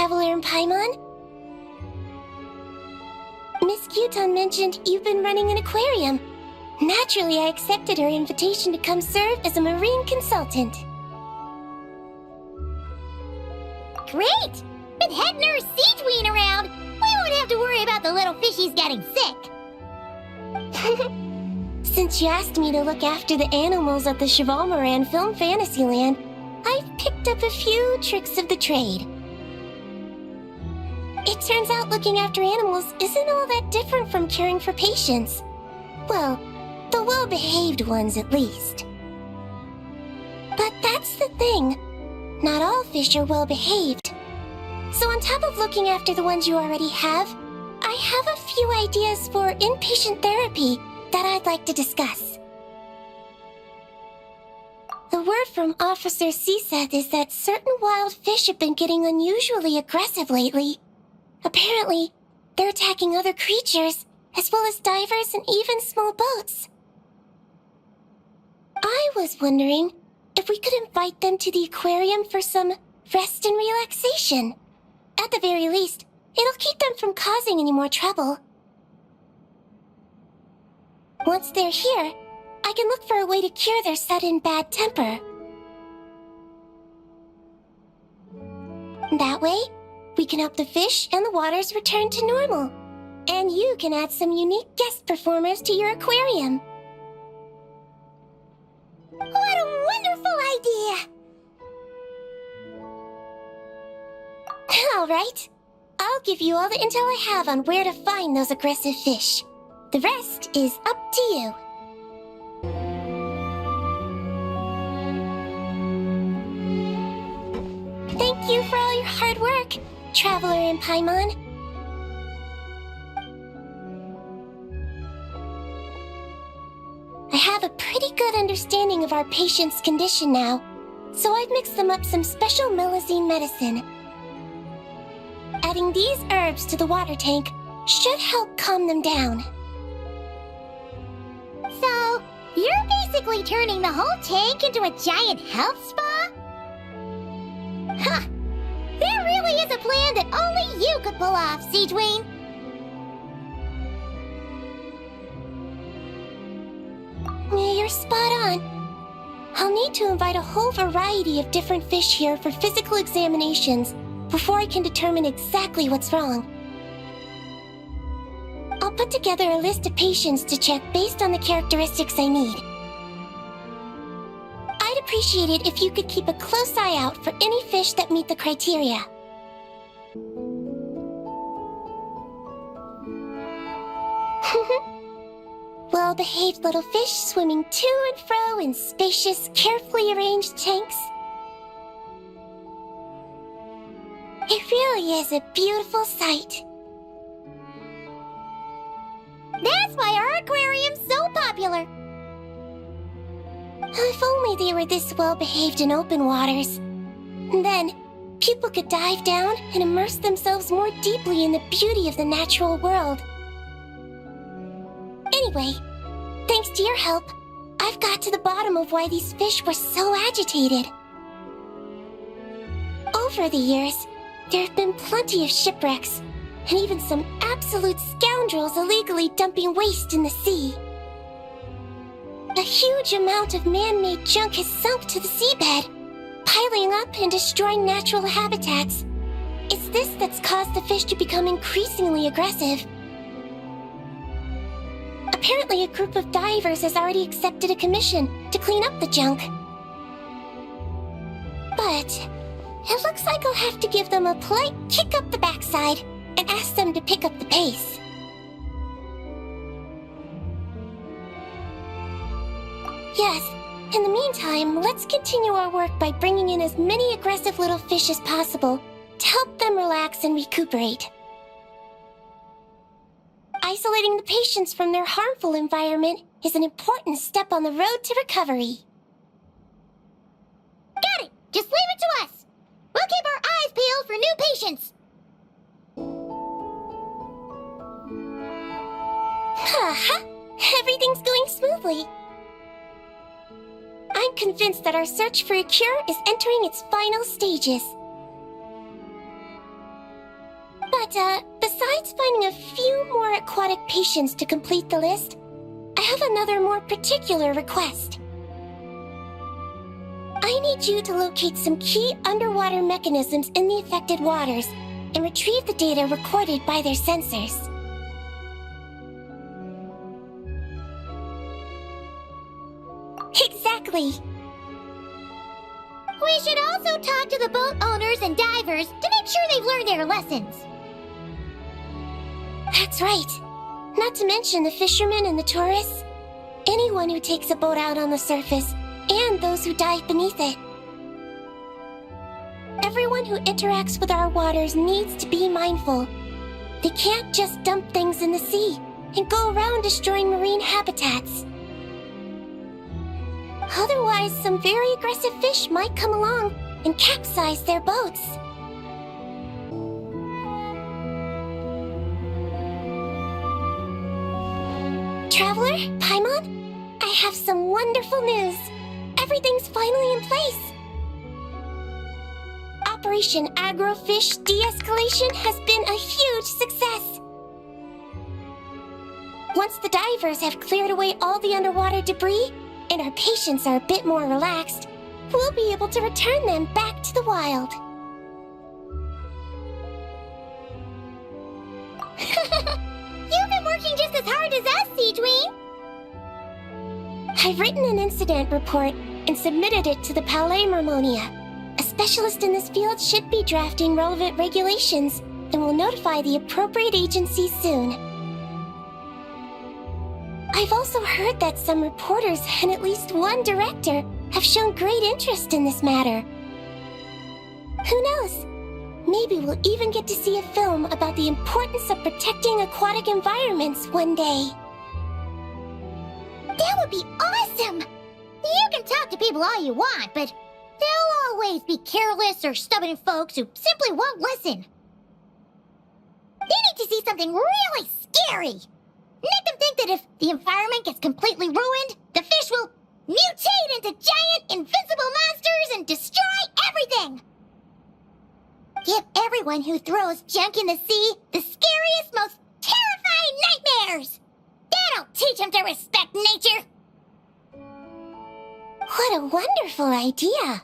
Traveler and Paimon. Miss Kyuton mentioned you've been running an aquarium. Naturally, I accepted her invitation to come serve as a marine consultant. Great! With head nurse Sigewinne around, we won't have to worry about the little fishies getting sick. Since you asked me to look after the animals at the Chevalmoran Film Fantasyland, I've picked up a few tricks of the trade. It turns out looking after animals isn't all that different from caring for patients. Well, the well-behaved ones at least. But that's the thing. Not all fish are well-behaved. So on top of looking after the ones you already have, I have a few ideas for inpatient therapy that I'd like to discuss. The word from Officer Seth is that certain wild fish have been getting unusually aggressive lately. Apparently, they're attacking other creatures, as well as divers and even small boats. I was wondering if we could invite them to the aquarium for some rest and relaxation. At the very least, it'll keep them from causing any more trouble. Once they're here, I can look for a way to cure their sudden bad temper. That way, we can help the fish and the waters return to normal. And you can add some unique guest performers to your aquarium. What a wonderful idea! All right. I'll give you all the intel I have on where to find those aggressive fish. The rest is up to you. Thank you for all your hard work, Traveler and Paimon. I have a pretty good understanding of our patient's condition now, so I've mixed them up some special Melazine medicine. Adding these herbs to the water tank should help calm them down. So, you're basically turning the whole tank into a giant health spa? Huh! There really is a plan that only you could pull off, Sigewinne. You're spot on. I'll need to invite a whole variety of different fish here for physical examinations before I can determine exactly what's wrong. I'll put together a list of patients to check based on the characteristics I need. I'd appreciate it if you could keep a close eye out for any fish that meet the criteria. Well-behaved little fish swimming to and fro in spacious, carefully arranged tanks. It really is a beautiful sight. That's why our aquarium's so popular. If only they were this well-behaved in open waters. And then, people could dive down and immerse themselves more deeply in the beauty of the natural world. Anyway, thanks to your help, I've got to the bottom of why these fish were so agitated. Over the years, there have been plenty of shipwrecks, and even some absolute scoundrels illegally dumping waste in the sea. A huge amount of man-made junk has sunk to the seabed, piling up and destroying natural habitats. It's this that's caused the fish to become increasingly aggressive. Apparently, a group of divers has already accepted a commission to clean up the junk. But it looks like I'll have to give them a polite kick up the backside and ask them to pick up the pace. Yes, in the meantime, let's continue our work by bringing in as many aggressive little fish as possible to help them relax and recuperate. Isolating the patients from their harmful environment is an important step on the road to recovery. Got it! Just leave it to us! We'll keep our eyes peeled for new patients! Haha! Everything's going smoothly. I'm convinced that our search for a cure is entering its final stages. besides finding a few more aquatic patients to complete the list, I have another more particular request. I need you to locate some key underwater mechanisms in the affected waters and retrieve the data recorded by their sensors. Exactly. We should also talk to the boat owners and divers to make sure they've learned their lessons. That's right. Not to mention the fishermen and the tourists. Anyone who takes a boat out on the surface, and those who dive beneath it. Everyone who interacts with our waters needs to be mindful. They can't just dump things in the sea and go around destroying marine habitats. Otherwise, some very aggressive fish might come along and capsize their boats. Traveler, Paimon, I have some wonderful news. Everything's finally in place. Operation Agrofish De-Escalation has been a huge success. Once the divers have cleared away all the underwater debris, and our patients are a bit more relaxed, we'll be able to return them back to the wild. You've been working just as hard as us, Sigewinne. I've written an incident report and submitted it to the Palais Mermonia. A specialist in this field should be drafting relevant regulations and will notify the appropriate agency soon. I've also heard that some reporters and at least one director have shown great interest in this matter. Who knows? Maybe we'll even get to see a film about the importance of protecting aquatic environments one day. That would be awesome! You can talk to people all you want, but there'll always be careless or stubborn folks who simply won't listen. They need to see something really scary. Make them think that if the environment gets completely ruined, the fish will mutate into giant, invincible monsters and destroy everything! Give everyone who throws junk in the sea the scariest, most terrifying nightmares! That'll teach them to respect nature! What a wonderful idea!